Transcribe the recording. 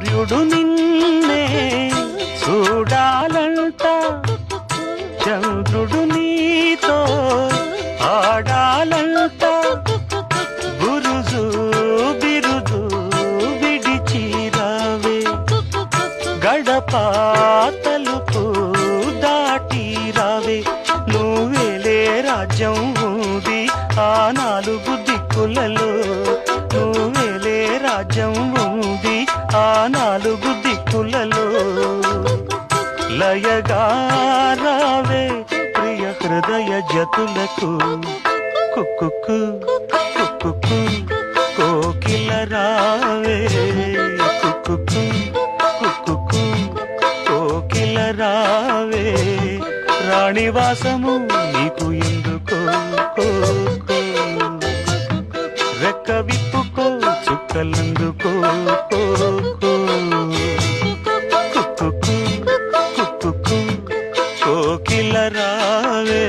సూర్యుడు నిన్నే చూడాలంట, చంద్రుడు నీతో ఆడాలంట, బురుజు బిరుదు విడిచిరావే, గడప తలుపు దాటి రావే, నువ్వేలే రాజ్యం ఉంది ఆ నాలుగు దిక్కులలో, నువ్వేలే రాజ్యం ఉంది ఆ నాలుగు దిక్కులలో, లయగా రావే ప్రియ హృదయ జతులకు, కుక్కుకు కుక్కుకు కోకిల రావే, కుక్కుకు కుక్కుకు కోకిల రావే, రాణివాసము నీకు ఎందుకో, రెక్క విప్పుకో చుక్కలందుకో, కుక్కుకు కుక్కుకు కోకిల రావే.